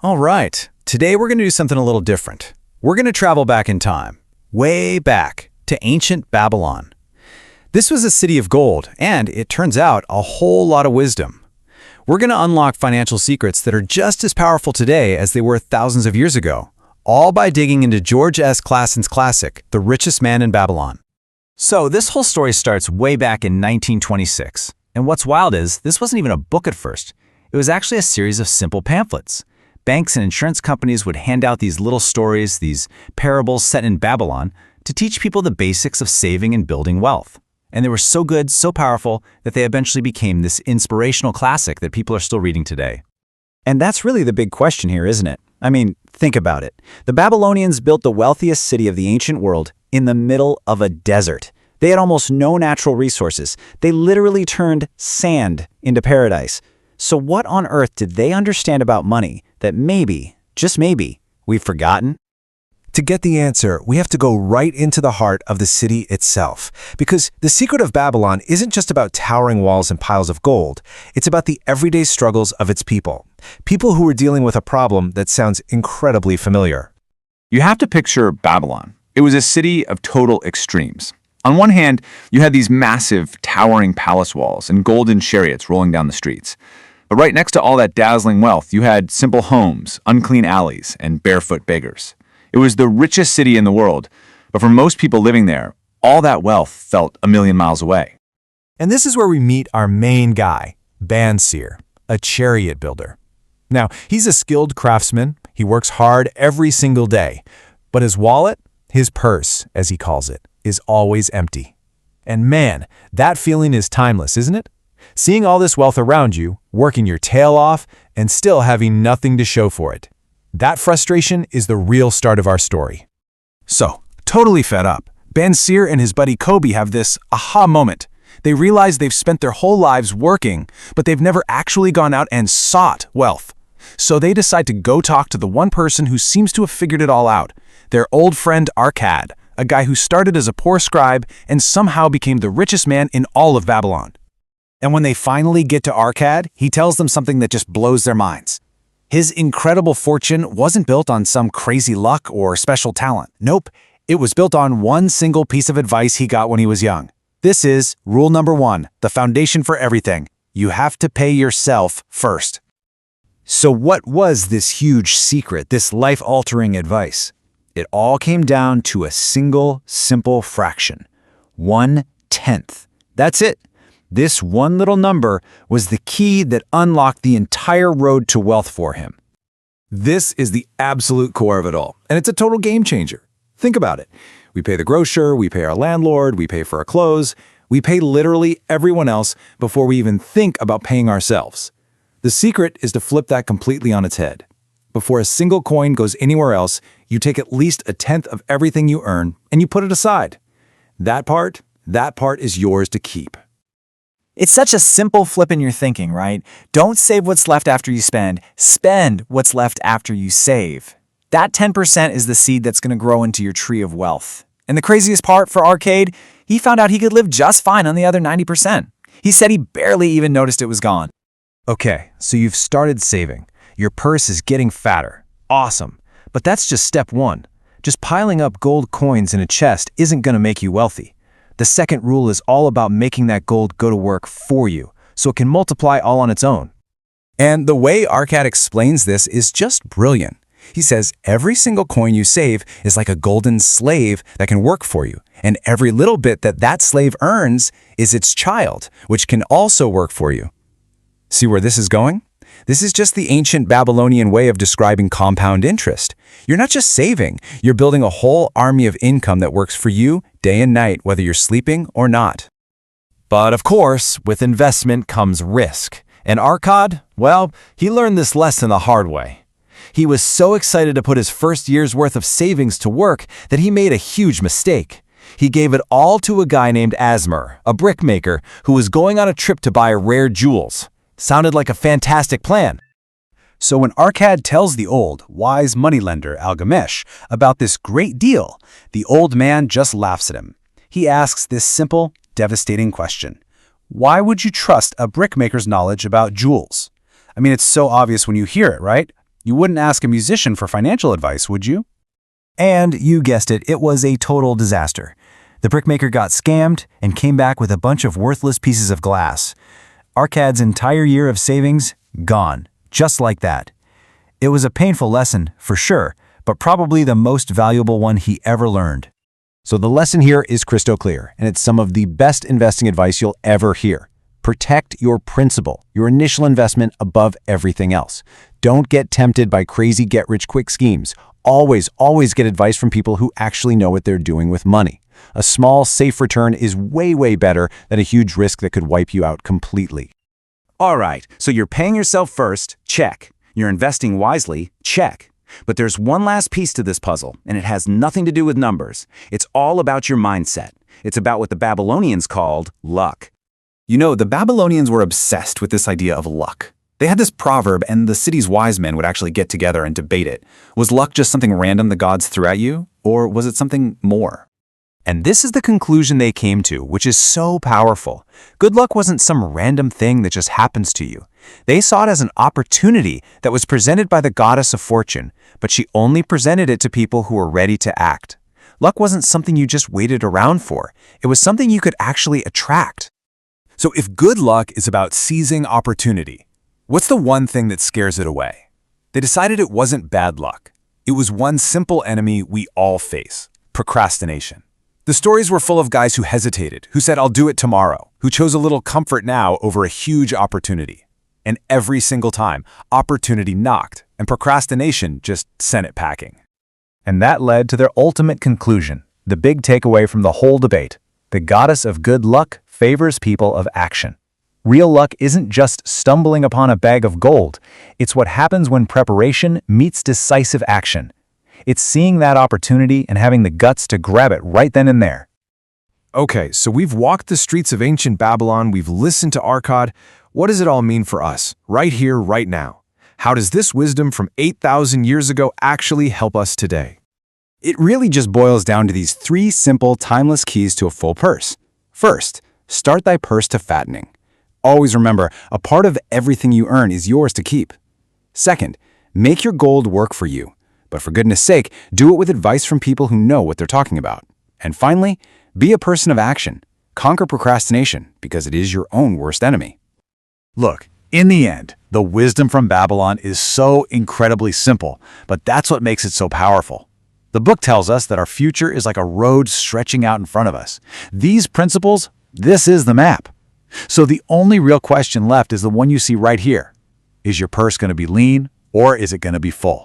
All right, today we're going to do something a little different. We're going to travel back in time, way back to ancient Babylon. This was a city of gold, and it turns out a whole lot of wisdom. We're going to unlock financial secrets that are just as powerful today as they were thousands of years ago, all by digging into George S. Clason's classic, The Richest Man in Babylon. So this whole story starts way back in 1926. And what's wild is, this wasn't even a book at first. It was actually a series of simple pamphlets. Banks and insurance companies would hand out these little stories, these parables set in Babylon, to teach people the basics of saving and building wealth. And they were so good, so powerful, that they eventually became this inspirational classic that people are still reading today. And that's really the big question here, isn't it? I mean, think about it. The Babylonians built the wealthiest city of the ancient world in the middle of a desert. They had almost no natural resources. They literally turned sand into paradise. So what on earth did they understand about money that maybe, just maybe, we've forgotten? To get the answer, we have to go right into the heart of the city itself. Because the secret of Babylon isn't just about towering walls and piles of gold. It's about the everyday struggles of its people. People who were dealing with a problem that sounds incredibly familiar. You have to picture Babylon. It was a city of total extremes. On one hand, you had these massive, towering palace walls and golden chariots rolling down the streets. But right next to all that dazzling wealth, you had simple homes, unclean alleys, and barefoot beggars. It was the richest city in the world, but for most people living there, all that wealth felt a million miles away. And this is where we meet our main guy, Bansir, a chariot builder. Now, he's a skilled craftsman. He works hard every single day. But his wallet, his purse, as he calls it, is always empty. And man, that feeling is timeless, isn't it? Seeing all this wealth around you, working your tail off, and still having nothing to show for it. That frustration is the real start of our story. So, totally fed up, Bansir and his buddy Kobe have this aha moment. They realize they've spent their whole lives working, but they've never actually gone out and sought wealth. So they decide to go talk to the one person who seems to have figured it all out, their old friend Arkad, a guy who started as a poor scribe and somehow became the richest man in all of Babylon. And when they finally get to Arkad, he tells them something that just blows their minds. His incredible fortune wasn't built on some crazy luck or special talent. Nope, it was built on one single piece of advice he got when he was young. This is rule number 1, the foundation for everything. You have to pay yourself first. So what was this huge secret, this life-altering advice? It all came down to a single, simple fraction. 1/10. That's it. This one little number was the key that unlocked the entire road to wealth for him. This is the absolute core of it all, and it's a total game changer. Think about it. We pay the grocer, we pay our landlord, we pay for our clothes, we pay literally everyone else before we even think about paying ourselves. The secret is to flip that completely on its head. Before a single coin goes anywhere else, you take at least 1/10 of everything you earn and you put it aside. That part is yours to keep. It's such a simple flip in your thinking, right? Don't save what's left after you spend what's left after you save. That 10% is the seed that's going to grow into your tree of wealth. And the craziest part for Arcade, he found out he could live just fine on the other 90%. He said he barely even noticed it was gone. Okay, so you've started saving. Your purse is getting fatter. Awesome. But that's just step 1. Just piling up gold coins in a chest isn't going to make you wealthy. The second rule is all about making that gold go to work for you, so it can multiply all on its own. And the way Arkad explains this is just brilliant. He says every single coin you save is like a golden slave that can work for you, and every little bit that slave earns is its child, which can also work for you. See where this is going? This is just the ancient Babylonian way of describing compound interest. You're not just saving, you're building a whole army of income that works for you day and night, whether you're sleeping or not. But of course, with investment comes risk. And Arkad, well, he learned this lesson the hard way. He was so excited to put his first year's worth of savings to work that he made a huge mistake. He gave it all to a guy named Asmer, a brickmaker who was going on a trip to buy rare jewels. Sounded like a fantastic plan. So when Arkad tells the old, wise moneylender Algamesh about this great deal, the old man just laughs at him. He asks this simple, devastating question. Why would you trust a brickmaker's knowledge about jewels? I mean, it's so obvious when you hear it, right? You wouldn't ask a musician for financial advice, would you? And you guessed it, it was a total disaster. The brickmaker got scammed and came back with a bunch of worthless pieces of glass. Arkad's entire year of savings, gone, just like that. It was a painful lesson, for sure, but probably the most valuable one he ever learned. So the lesson here is crystal clear, and it's some of the best investing advice you'll ever hear. Protect your principal, your initial investment above everything else. Don't get tempted by crazy get-rich-quick schemes. Always get advice from people who actually know what they're doing with money. A small, safe return is way better than a huge risk that could wipe you out completely. All right, so you're paying yourself first, check. You're investing wisely, check. But there's one last piece to this puzzle, and it has nothing to do with numbers. It's all about your mindset. It's about what the Babylonians called luck. You know, the Babylonians were obsessed with this idea of luck. They had this proverb, and the city's wise men would actually get together and debate it. Was luck just something random the gods threw at you, or was it something more? And this is the conclusion they came to, which is so powerful. Good luck wasn't some random thing that just happens to you. They saw it as an opportunity that was presented by the goddess of fortune, but she only presented it to people who were ready to act. Luck wasn't something you just waited around for. It was something you could actually attract. So if good luck is about seizing opportunity, what's the one thing that scares it away? They decided it wasn't bad luck. It was one simple enemy we all face: procrastination. The stories were full of guys who hesitated, who said, "I'll do it tomorrow," who chose a little comfort now over a huge opportunity. And every single time, opportunity knocked, and procrastination just sent it packing. And that led to their ultimate conclusion, the big takeaway from the whole debate. The goddess of good luck favors people of action. Real luck isn't just stumbling upon a bag of gold. It's what happens when preparation meets decisive action. It's seeing that opportunity and having the guts to grab it right then and there. Okay, so we've walked the streets of ancient Babylon, we've listened to Arkad. What does it all mean for us, right here, right now? How does this wisdom from 8,000 years ago actually help us today? It really just boils down to these 3 simple, timeless keys to a full purse. First, start thy purse to fattening. Always remember, a part of everything you earn is yours to keep. Second, make your gold work for you. But for goodness sake, do it with advice from people who know what they're talking about. And finally, be a person of action. Conquer procrastination, because it is your own worst enemy. Look, in the end, the wisdom from Babylon is so incredibly simple, but that's what makes it so powerful. The book tells us that our future is like a road stretching out in front of us. These principles, this is the map. So the only real question left is the one you see right here. Is your purse going to be lean, or is it going to be full?